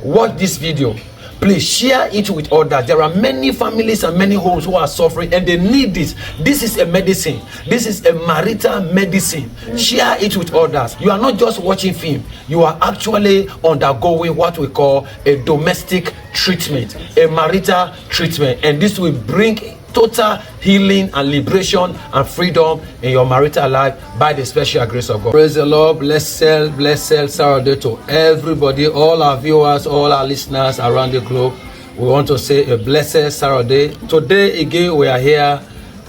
watch this video, please share it with others. There are many families and many homes who are suffering and they need this. This is a medicine. This is a marital medicine. Share it with others. You are not just watching film. You are actually undergoing what we call a domestic treatment, a marital treatment. And this will bring total healing and liberation and freedom in your marital life by the special grace of God. Praise the Lord. Blessed Saturday to everybody, all our viewers, all our listeners around the globe. We want to say a blessed Saturday. Today again we are here,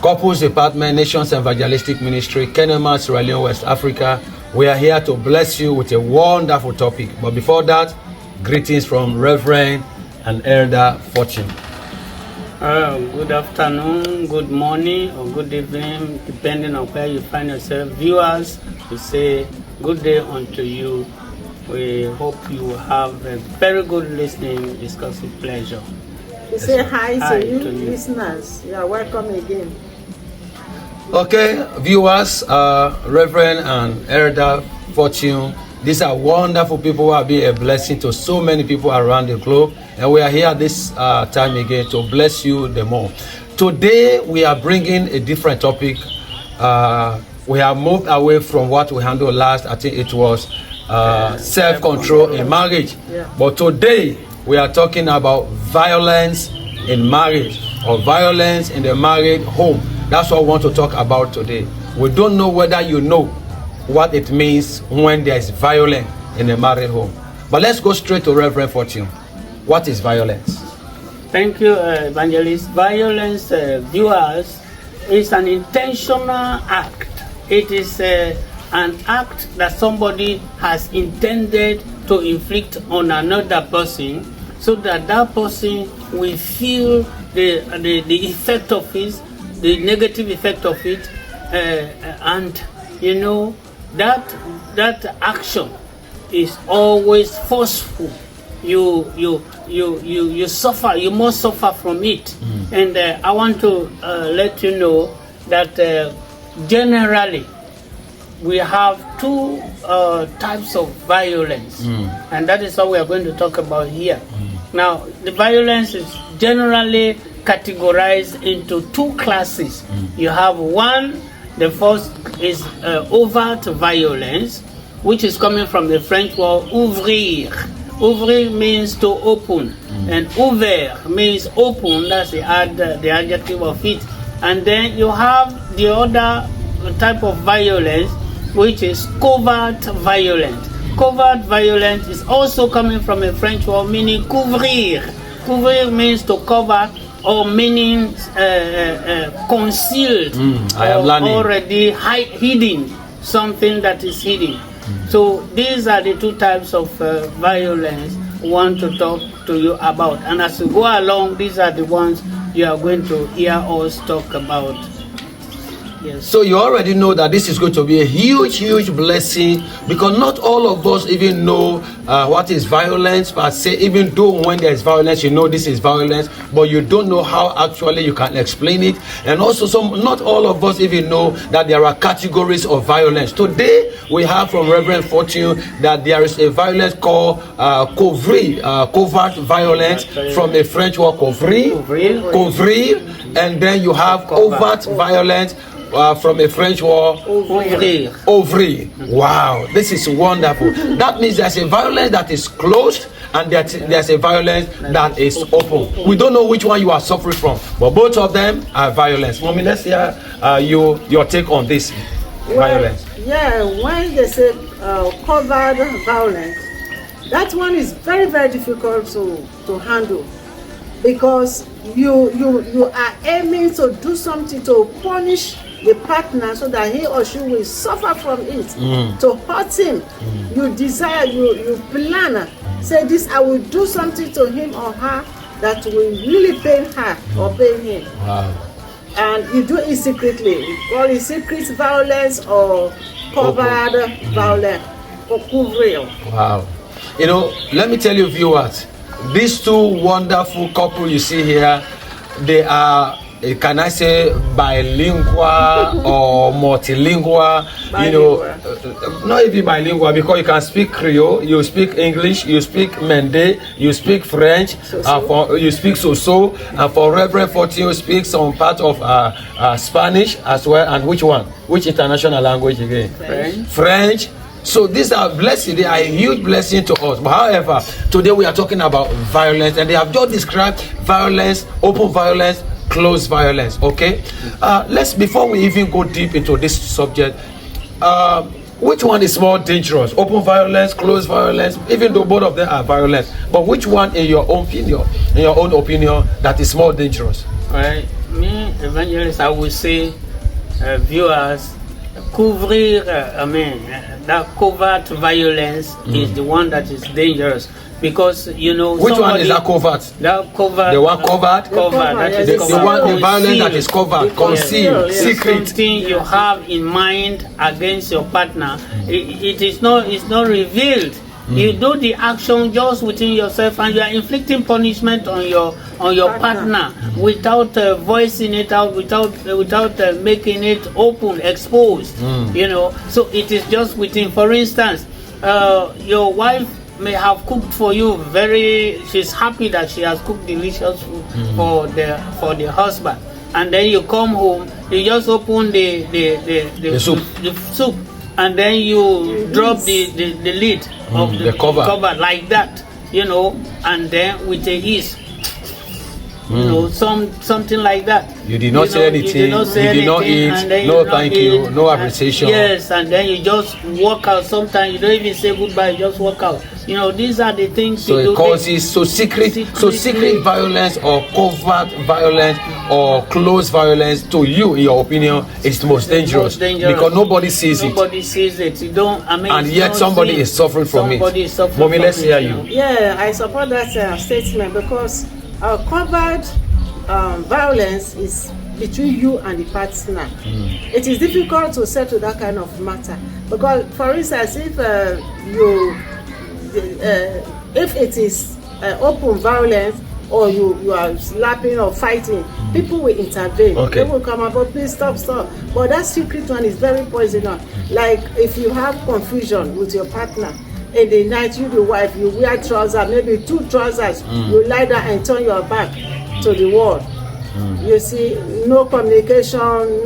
Couples Department, Nations Evangelistic Ministry, Kenema, Sierra Leone, West Africa. We are here to bless you with a wonderful topic. But before that, greetings from Reverend and Elder Fortune. Good afternoon, good morning, or good evening, depending on where you find yourself. Viewers, we say good day unto you. We hope you have a very good listening. It's with pleasure. We say hi to you, listeners. You are welcome again. Okay, viewers, Reverend and Elder Fortune, these are wonderful people who have been a blessing to so many people around the globe. And we are here this time again to bless you the more. Today, we are bringing a different topic. We have moved away from what we handled last. I think it was self-control in marriage. Yeah. But today, we are talking about violence in marriage or violence in the married home. That's what we want to talk about today. We don't know whether you know what it means when there is violence in a married home. But let's go straight to Reverend Fortune. What is violence? Thank you, Evangelist. Violence, viewers, is an intentional act. It is an act that somebody has intended to inflict on another person so that that person will feel the effect of it, the negative effect of it, and you know, that action is always forceful. You suffer. You must suffer from it. And I want to let you know that generally we have two types of violence, and that is what we are going to talk about here. Now, the violence is generally categorized into two classes. You have one. The first is overt violence, which is coming from the French word ouvrir. Ouvrir means to open, and ouvert means open. That's the adjective of it. And then you have the other type of violence, which is covert violence. Covert violence is also coming from a French word meaning couvrir. Couvrir means to cover, or meaning concealed, already hidden, something that is hidden. So these are the two types of violence we want to talk to you about. And as we go along, these are the ones you are going to hear us talk about. Yes. So you already know that this is going to be a huge blessing, because not all of us even know what is violence per se. Even though when there is violence, you know this is violence, but you don't know how actually you can explain it. And also, not all of us even know that there are categories of violence. Today, we have from Reverend Fortune that there is a violence called covert violence, from the French word couvrir, and then you have overt violence, from a French word ouvrir. Wow, this is wonderful. That means there's a violence that is closed and there's a violence that is open. We don't know which one you are suffering from, but both of them are violence. Mommy, let's hear your take on this violence. Yeah, when they say covered violence, that one is very difficult to handle, because you are aiming to do something to punish the partner so that he or she will suffer from it, to hurt him. You desire, you plan, say this, I will do something to him or her that will really pain her or pain him. Wow. And you do it secretly. You call it secret violence or covered violence or couvrir. Wow. You know, let me tell you, viewers, these two wonderful couple you see here, they are can I say bilingual or multilingual? You know, not even bilingual, because you can speak Creole, you speak English, you speak Mende, you speak French, you speak so, and for Reverend 14 you speak some part of Spanish as well. And which one? Which international language again? French. So these are blessings, they are a huge blessing to us. But however, today we are talking about violence, and they have just described violence, open violence, closed violence. Okay, let's, before we even go deep into this subject, which one is more dangerous? Open violence, closed violence? Even though both of them are violent, but which one, in your own opinion, that is more dangerous? Right, me, evangelist, I would say, viewers, couvrir, that covert violence is the one that is dangerous. Because, you know, which one is that covert? That covert. The one covered? That is the one, the violence that is covered, concealed, secret. Something you have in mind against your partner. It's not revealed. You do the action just within yourself, and you are inflicting punishment on your partner without voicing it out, without making it open, exposed. You know, so it is just within. For instance, your wife may have cooked for you she's happy that she has cooked delicious food for the husband, and then you come home, you just open the soup, and then you drop the lid of the cover like that, you know, and then with the ease, you know, something like that. You did not say anything. You did not eat. No thank you. No appreciation. Yes, and then you just walk out. Sometimes you don't even say goodbye. You just walk out. You know, these are the things. So it causes secret violence, or covert violence, or closed violence. To you, in your opinion, is the most dangerous because nobody sees it. Nobody sees it. You don't. I mean, and yet somebody is suffering from it. Somebody is suffering. Mommy, let's hear you. Yeah, I support that statement, because covert violence is between you and the partner. It is difficult to settle that kind of matter, because, for instance, if it is open violence, or you are slapping or fighting, people will intervene. Okay. They will come up, but please stop. But that secret one is very poisonous. Like if you have confusion with your partner, in the night, you the wife, you wear trousers, maybe 2 trousers, you lie down and turn your back to the wall. You see, no communication,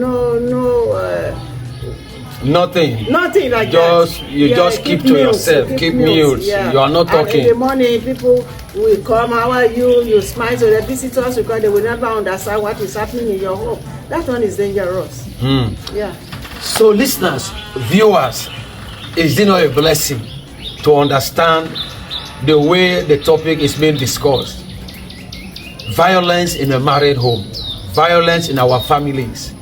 nothing like just, that. You just keep to yourself, keep mute. Yeah. You are not talking. And in the morning, people will come, how are you? You smile to the visitors, because they will never understand what is happening in your home. That one is dangerous. Yeah. So listeners, viewers, is it not a blessing to understand the way the topic is being discussed? Violence in a married home, violence in our families,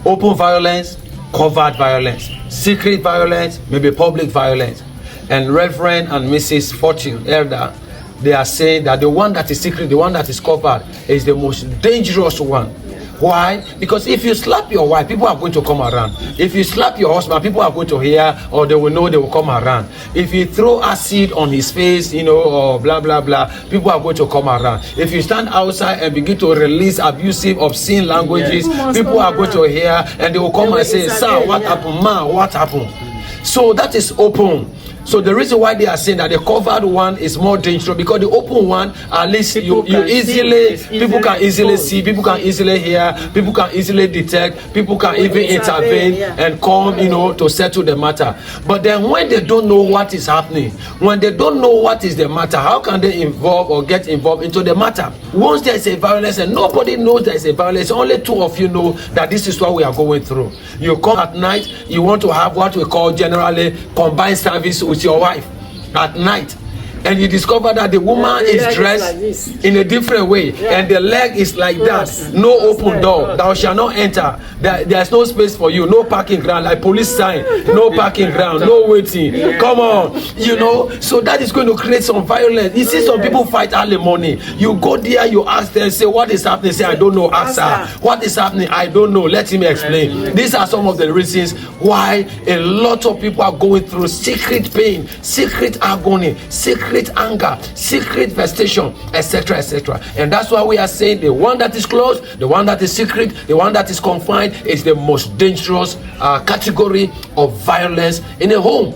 open violence, covert violence, secret violence, maybe public violence. And Reverend and Mrs. Fortune, Elder, they are saying that the one that is secret, the one that is covered, is the most dangerous one. Why? Because if you slap your wife, people are going to come around. If you slap your husband, people are going to hear, or they will know, they will come around. If you throw acid on his face, you know, or blah blah blah, people are going to come around. If you stand outside and begin to release abusive, obscene languages, people are going to hear, and they will come and say, "Sir, what happened? Man, what happened?" So that is open. So the reason why they are saying that the covered one is more dangerous, because the open one, at least people can easily see, people can easily hear, people can easily detect, people can even intervene and come, you know, to settle the matter. But then when they don't know what is happening, when they don't know what is the matter, how can they involve or get involved into the matter? Once there is a violence and nobody knows there is a violence, only 2 of you know that this is what we are going through. You come at night, you want to have what we call generally combined service with your wife at night, and you discover that the woman is dressed like in a different way, and the leg is like that. No open door, thou shalt not enter. There's no space for you, no parking ground, like police sign, no parking ground, no waiting. Come on, you know. So that is going to create some violence. You see some people fight early morning. You go there, you ask them, say, what is happening? Say, I don't know. Ask her, what is happening? I don't know. Let him explain. These are some of the reasons why a lot of people are going through secret pain, secret agony, secret secret anger, secret frustration, etc., etc. And that's why we are saying the one that is closed, the one that is secret, the one that is confined is the most dangerous category of violence in a home.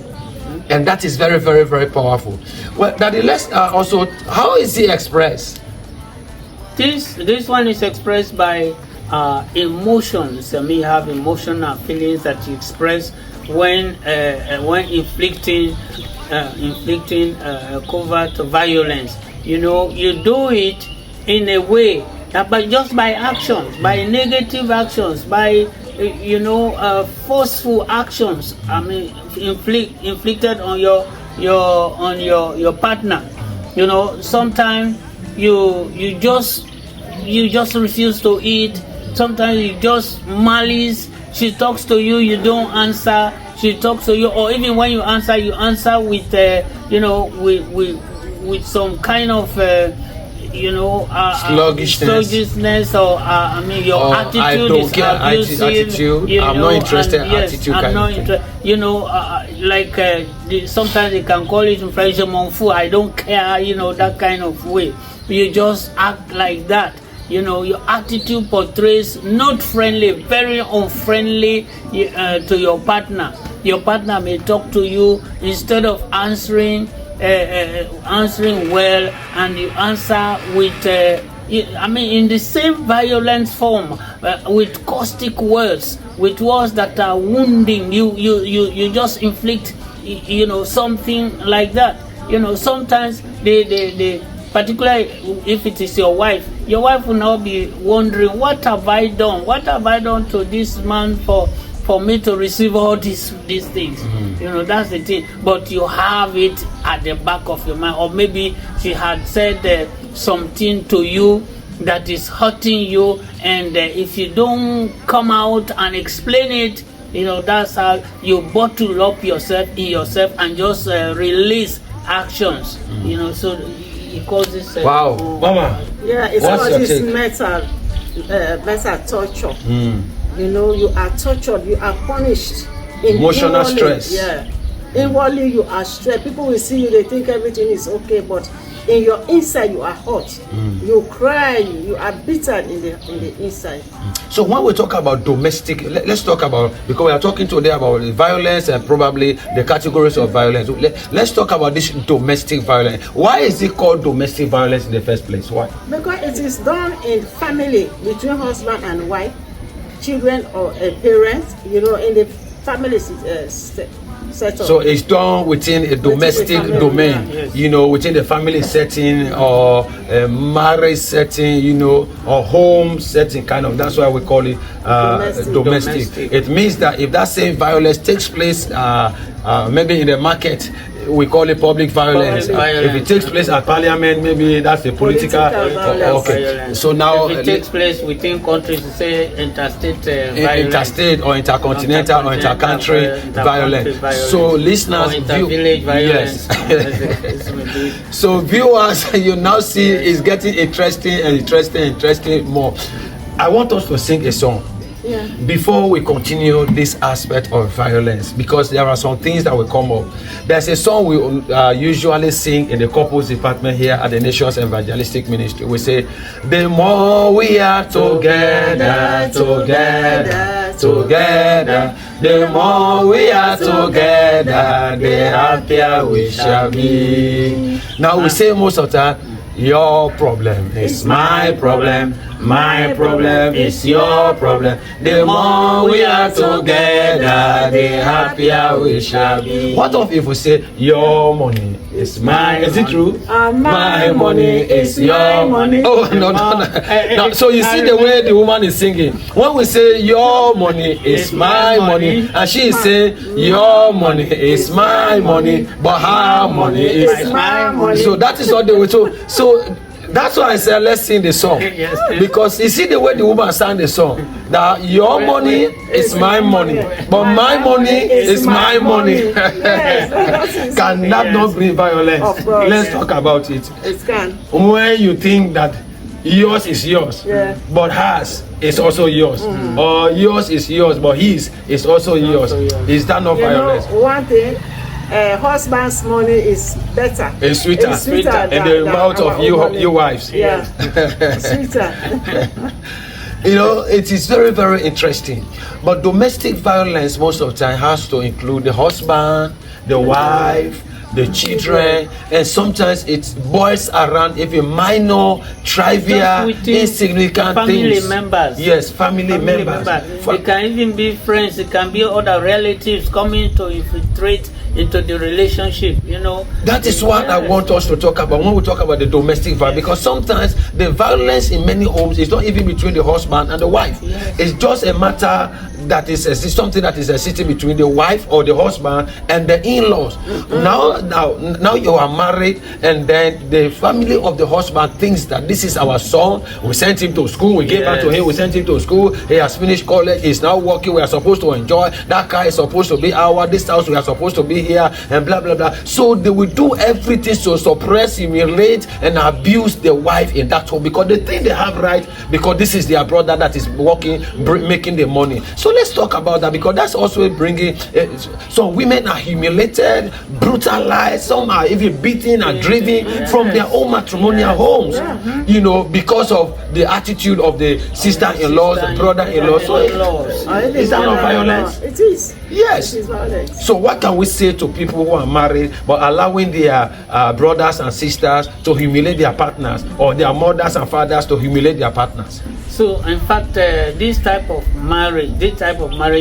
And that is very, very, very powerful. Well, Daddy, let's also, how is it expressed? This one is expressed by emotions. I mean, you have emotional feelings that you express when inflicting covert violence. You know, you do it in a way that just by actions, by negative actions, by forceful actions. I mean, inflicted on your partner. You know, sometimes you just refuse to eat. Sometimes you just malice. She talks to you, you don't answer. She talks to you, or even when you answer with with some kind of sluggishness, or I mean, your attitude I don't is care abusive. Attitude. I'm not interested. Yes, attitude. I'm not interested. Sometimes they can call it in French, "mon fou." I don't care. That kind of way. You just act like that. Your attitude portrays not friendly, very unfriendly to your partner. Your partner may talk to you, instead of answering well, and you answer with in the same violent form, with caustic words, with words that are wounding. You just inflict something like that. Sometimes they particularly if it is your wife will now be wondering, what have I done to this man for me to receive all these things. That's the thing. But you have it at the back of your mind, or maybe she had said something to you that is hurting you, and if you don't come out and explain it, that's how you bottle up yourself and just release actions. So it causes wow, Mama. Yeah, it's causes mental torture. You are tortured, you are punished. Emotional stress. Yeah. Inwardly you are stressed. People will see you, they think everything is okay, but in your inside you are hot. You cry, you are bitter in the inside. So when we talk about domestic, let's talk about, because we are talking today about violence and probably the categories of violence. Let's talk about this domestic violence. Why is it called domestic violence in the first place? Why? Because it is done in family, between husband and wife, children or a parent, in the family setup. So it's done within a domestic domain, yes. Within the family setting, or a marriage setting, or home setting, kind of. That's why we call it domestic. It means that if that same violence takes place maybe in the market, we call it public violence. If it takes place at parliament, maybe that's a political okay. Violence. So now if it takes place within countries, say interstate violence, interstate or intercontinental or intercountry violence. So listeners, village violence. Yes. So viewers, you now see it's getting interesting more. I want us to sing a song. Yeah. Before we continue this aspect of violence, because there are some things that will come up. There's a song we usually sing in the couples department here at the Nations Evangelistic Ministry. We say, the more we are together, the more we are together, the happier we shall be. Now we say most of the time, your problem is my problem. My problem is your problem. The more we are together, the happier we shall be. What if we say your money is mine? Is it true? My money is your money. Oh no. So you see the way the woman is singing. When we say your money is my money, and she is saying your money is my money, but her money is my money. So that is what they were told. So that's why I said let's sing the song. Yes. Because you see the way the woman sang the song, that your money is my money, but my money is my money. Yes, Can that not bring violence? Of course. Let's talk about it. It can. When you think that yours is yours, but hers is also yours, or yours is yours, but his is also yours, is that not violence? One thing, husband's money is better. It's sweeter. In the mouth of you wives. Yeah, sweeter. You know, it is very, very interesting. But domestic violence most of the time has to include the husband, the wife, the children, and sometimes it boils around even minor, trivial, insignificant family things. Members. Yes, family members. It can even be friends. It can be other relatives coming to infiltrate into the relationship. You know. That is what I want us to talk about when we talk about the domestic violence, because sometimes the violence in many homes is not even between the husband and the wife. Yes. It's just a matter that is something that is existing between the wife or the husband and the in-laws. Now you are married, and then the family of the husband thinks that this is our son. We sent him to school. We gave back to him. We sent him to school. He has finished college. He's now working. We are supposed to enjoy. That car is supposed to be ours. This house we are supposed to be here, and blah blah blah. So they will do everything to suppress, humiliate, and abuse the wife in that home, because they think they have right, because this is their brother that is working, making the money. So let's talk about that, because that's also bringing some women are humiliated, brutalized, some are even beaten and driven from their own matrimonial homes, you know, because of the attitude of the sister-in-laws, the brother-in-laws. So is that not violence? It is. Yes. It is violence. So what can we say to people who are married but allowing their brothers and sisters to humiliate their partners, or their mothers and fathers to humiliate their partners? So in fact, this type of marriage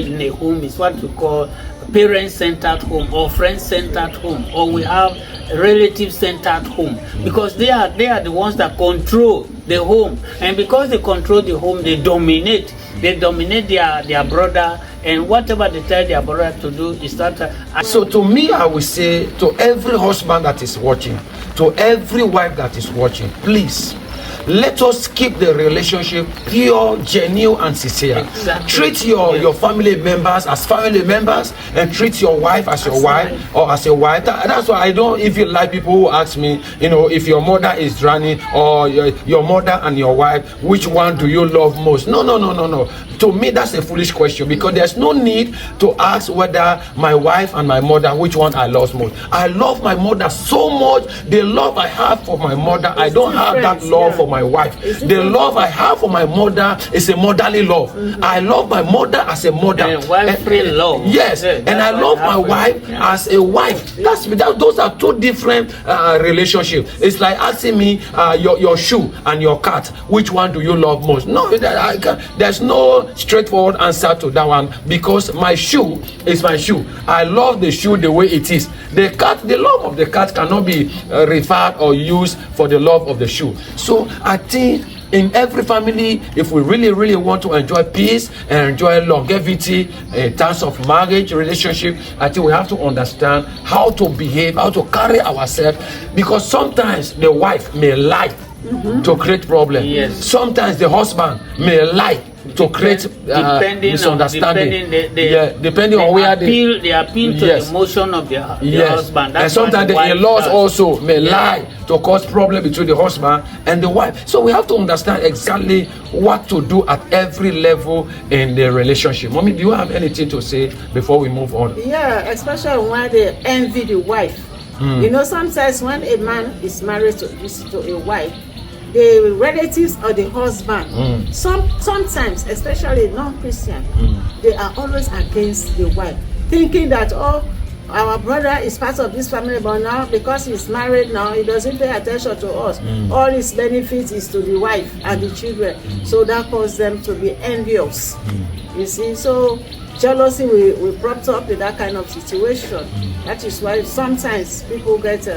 in a home is what we call parent-centered home, or friend-centered home, or we have relative-centered home, because they are the ones that control the home, and because they control the home, they dominate their brother, and whatever they tell their brother to do is that. So to me, I will say to every husband that is watching, to every wife that is watching, please, let us keep the relationship pure, genuine, and sincere. Exactly. Treat your family members as family members, and treat your wife as your wife, or as a wife. That's why I don't even like people who ask me, you know, if your mother is drowning, or your mother and your wife, which one do you love most? No. To me, that's a foolish question, because there's no need to ask whether my wife and my mother, which one I love most. I love my mother so much. The love I have for my mother, I don't have that love for my wife. The love I have for my mother is a motherly love. I love my mother as a mother. And wifely love. Yes, and I love my wife as a wife. Those are two different relationships. It's like asking me your shoe and your cat, which one do you love most? No, there's no straightforward answer to that one, because my shoe is my shoe. I love the shoe the way it is. The love of the cat cannot be referred or used for the love of the shoe. So I think in every family, if we really want to enjoy peace and enjoy longevity in terms of marriage, relationship, I think we have to understand how to behave, how to carry ourselves, because sometimes the wife may lie to create problems. Yes. Sometimes the husband may lie to create misunderstanding. Depending on where they appeal to the emotion of the husband. That's and sometimes the in-laws also may lie to cause problem between the husband and the wife. So we have to understand exactly what to do at every level in the relationship. Mommy, do you have anything to say before we move on? Yeah, especially when they envy the wife. You know, sometimes when a man is married to a wife, the relatives of the husband, sometimes, especially non-Christian, they are always against the wife, thinking that, oh, our brother is part of this family, but now because he's married now, he doesn't pay attention to us. All his benefits is to the wife and the children. So that causes them to be envious. You see, so jealousy will prop up in that kind of situation. That is why sometimes people get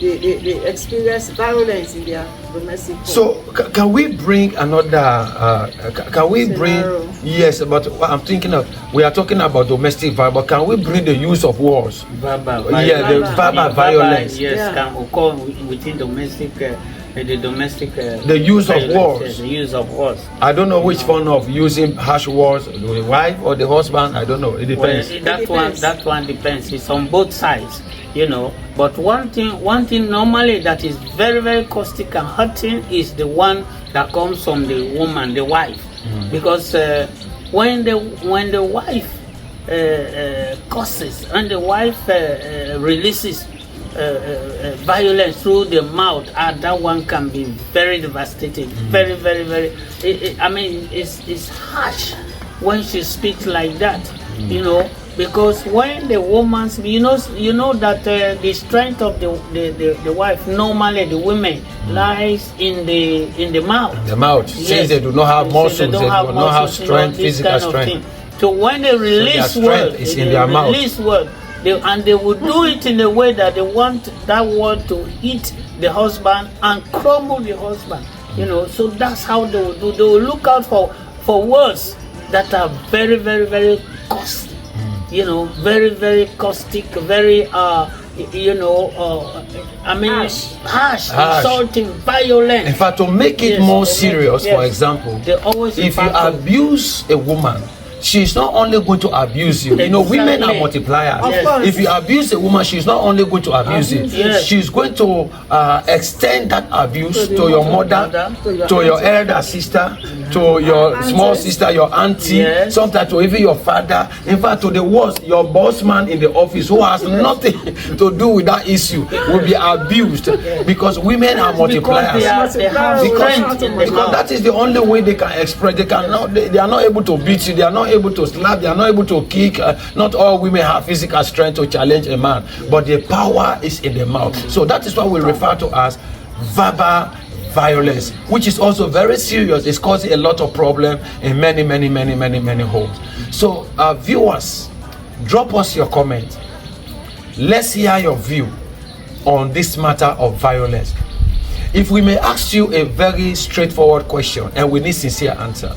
they experience violence in their domestic home. So can we bring another Scenario. Yes, but what I'm thinking of, we are talking about domestic violence, but can we bring the use of words? Verbal violence. Yes, can occur within domestic the use of words. The use of words. I don't know which form of using harsh words, the wife or the husband. I don't know. It depends. Well, that one depends. It's on both sides, you know. But one thing normally that is very, very caustic and hurting is the one that comes from the woman, the wife, because when the wife causes, and the wife releases violence through the mouth, that one can be very devastating. Very, very, very. I mean, it's harsh when she speaks like that, you know, because when the woman's, you know that the strength of the wife, normally the women, lies in the mouth. The mouth, Yes. since they do not have muscles, they do not have strength, physical strength. So when they release word, is in their mouth. release word, they will do it in a way that they want that word to hit the husband and crumble the husband. You know, so that's how they will do. They will look out for words that are very, very, very caustic. You know, very, very caustic, very harsh, insulting, violent. In fact, to make it more serious, for example, if you abuse a woman, she's not only going to abuse you. You know, women are multipliers. Yes. If you abuse a woman, she's not only going to abuse you. Yes. She's going to extend that abuse to your mother, to your elder sister, to your small sister, your auntie, sometimes to even your father. In fact, to the worst, your boss man in the office who has nothing to do with that issue will be abused because women are multipliers. They have strength in the Because mouth. that is the only way they can express. They are not able to beat you. They are not able to slap. They are not able to kick. Not all women have physical strength to challenge a man, but the power is in the mouth. So that is what we refer to as verbal violence, which is also very serious. It's causing a lot of problem in many homes. So viewers, drop us your comment. Let's hear your view on this matter of violence. If we may ask you a very straightforward question, and we need sincere answer.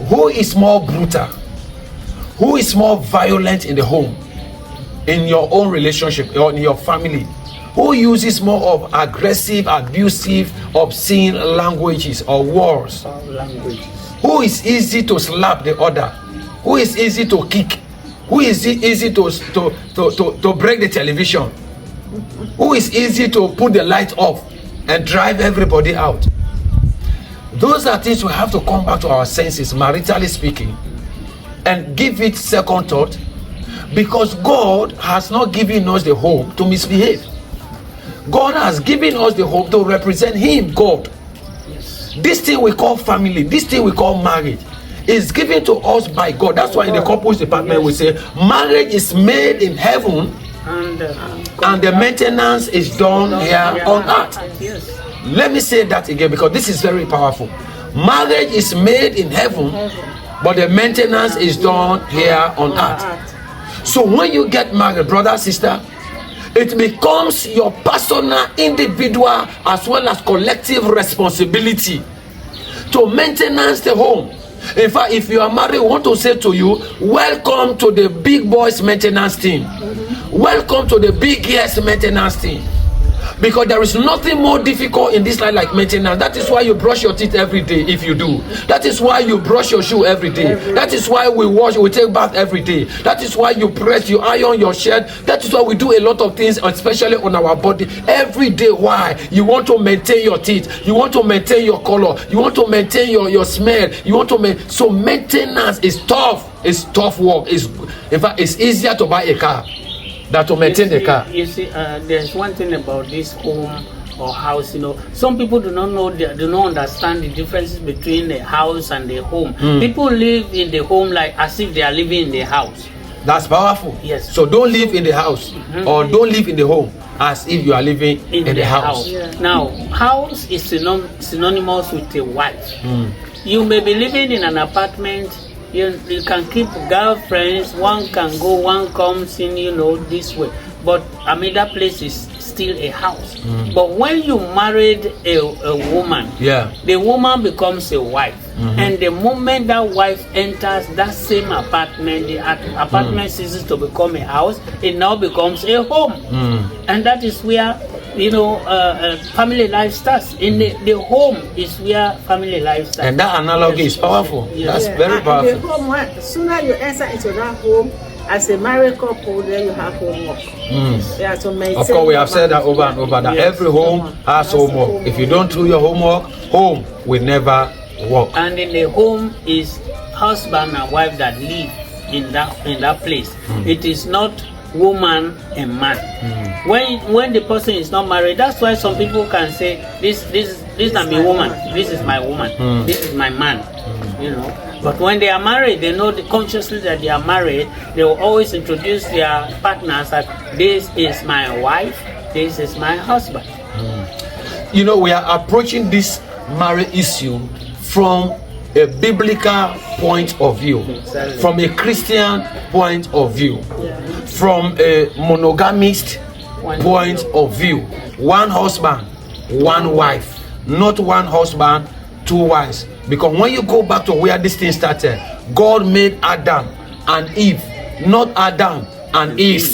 Who is more brutal? Who is more violent in the home? In your own relationship or in your family? Who uses more of aggressive, abusive, obscene languages or words? Who is easy to slap the other? Who is easy to kick? Who is easy to break the television? Who is easy to put the light off and drive everybody out? Those are things we have to come back to our senses, maritally speaking, and give it second thought, because God has not given us the home to misbehave. God has given us the home to represent Him, God. This thing we call family, this thing we call marriage, is given to us by God. That's why in the couples department we say marriage is made in heaven and the maintenance is done here on earth. Let me say that again because this is very powerful. Marriage is made in heaven, but the maintenance is done here on earth. So when you get married, brother, sister, it becomes your personal, individual, as well as collective responsibility to maintenance the home. In fact, if you are married, I want to say to you, welcome to the big boys maintenance team. Welcome to the big yes maintenance team. Because there is nothing more difficult in this life like maintenance. That is why you brush your teeth every day if you do. That is why you brush your shoe every day. That is why we take bath every day. That is why you iron your shirt. That is why we do a lot of things, especially on our body every day. Why? You want to maintain your teeth. You want to maintain your color. You want to maintain your smell. You want to so maintenance is tough. It's tough work. In fact, it's easier to buy a car than to maintain the car. You see, there's one thing about this home or house. You know, some people do not understand the differences between the house and the home. People live in the home like as if they are living in the house. That's powerful. Yes. So don't live in the house or don't live in the home as if you are living in the house. Now, house is synonymous with a wife. You may be living in an apartment. You can keep girlfriends, one can go, one comes in, this way. But that place is still a house. But when you married a woman, the woman becomes a wife. And the moment that wife enters that same apartment, the apartment ceases to become a house, it now becomes a home. And that is where family life starts. In the home is where family life starts. And that analogy is powerful. That's very powerful. The home, sooner you enter into that home as a married couple, then you have homework. Of course, we have said that over and over that every home has homework. If you don't do your homework, home will never work. And in the home is husband and wife that live. in that place. It is not woman and man. When the person is not married, that's why some people can say this is my woman, this is my woman, this is my man, you know. But when they are married, they know consciously that they are married. They will always introduce their partners as this is my wife, this is my husband. You know, we are approaching this marriage issue from a biblical point of view, from a Christian point of view, from a monogamist point of view. One husband, one wife, not one husband, two wives. Because when you go back to where this thing started, God made Adam and Eve, not Adam and Eve,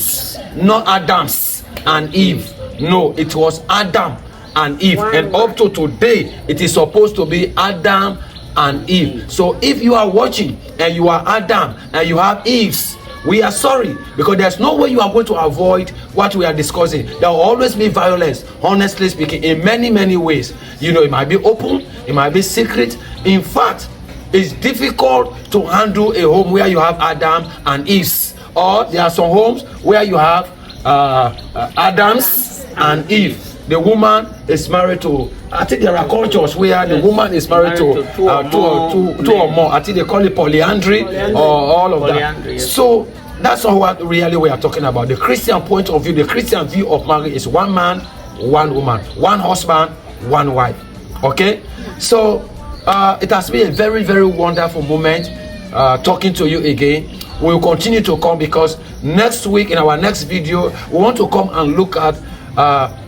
not Adams and Eve. No, it was Adam and Eve, and up to today it is supposed to be Adam and Eve. So if you are watching and you are Adam and you have Eves, we are sorry, because there's no way you are going to avoid what we are discussing. There will always be violence, honestly speaking, in many ways. You know, it might be open, it might be secret. In fact, it's difficult to handle a home where you have Adam and Eve, or there are some homes where you have Adams and Eve. The woman is married to, I think there are cultures where the woman is married to two or more. I think they call it polyandry or all of that. Yes. So that's not what really we are talking about. The Christian point of view, the Christian view of marriage is one man, one woman, one husband, one wife. Okay? So it has been a very wonderful moment talking to you again. We will continue to come, because next week in our next video we want to come and look at the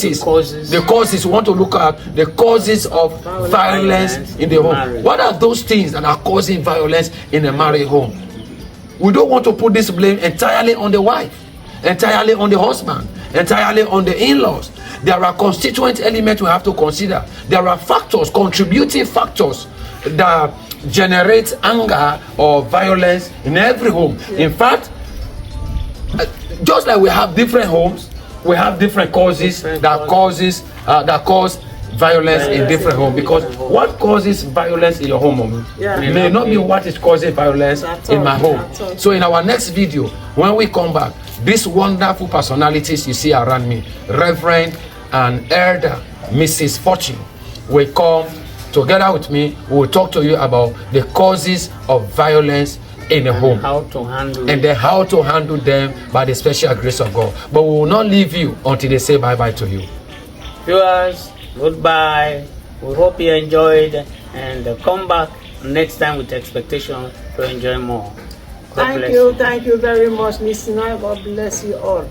causes. We want to look at the causes of violence in the home. Marriage. What are those things that are causing violence in a married home? We don't want to put this blame entirely on the wife, entirely on the husband, entirely on the in-laws. There are constituent elements we have to consider. There are factors, contributing factors that generate anger or violence in every home. In fact, just like we have different homes, we have different causes that cause violence in different homes. Because what causes violence in your home may not be what is causing violence in my home. So in our next video, when we come back, these wonderful personalities you see around me, Reverend and Elder Mrs. Fortune, will come together with me. We will talk to you about the causes of violence in a home, how to handle and then how to handle them by the special grace of God. But we will not leave you until they say bye-bye to you. Viewers, goodbye. We hope you enjoyed, and come back next time with expectation to enjoy more. Thank you very much, listener. God bless you all.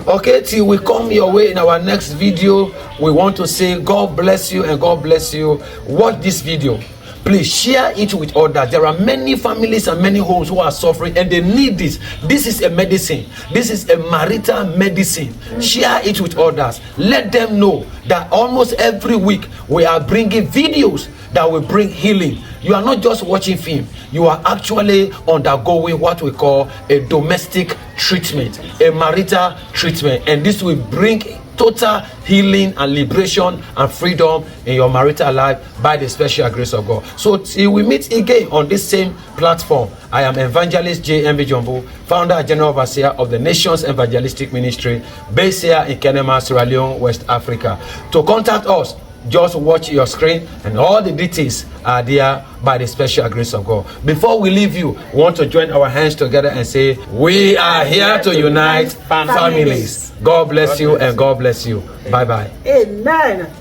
Okay, till we come your way in our next video, we want to say God bless you and God bless you. Watch this video. Please share it with others. There are many families and many homes who are suffering and they need this. This is a medicine. This is a marital medicine. Share it with others. Let them know that almost every week we are bringing videos that will bring healing. You are not just watching film. You are actually undergoing what we call a domestic treatment, a marital treatment. And this will bring total healing and liberation and freedom in your marital life by the special grace of God. So till we meet again on this same platform, I am Evangelist J.M.B. Jumbo, founder and general overseer of the Nations Evangelistic Ministry, based here in Kenema, Sierra Leone, West Africa. To contact us, just watch your screen and all the details are there by the special grace of God. Before we leave you, we want to join our hands together and say, we are here to unite families. God bless you and God bless you. Bye-bye. Amen.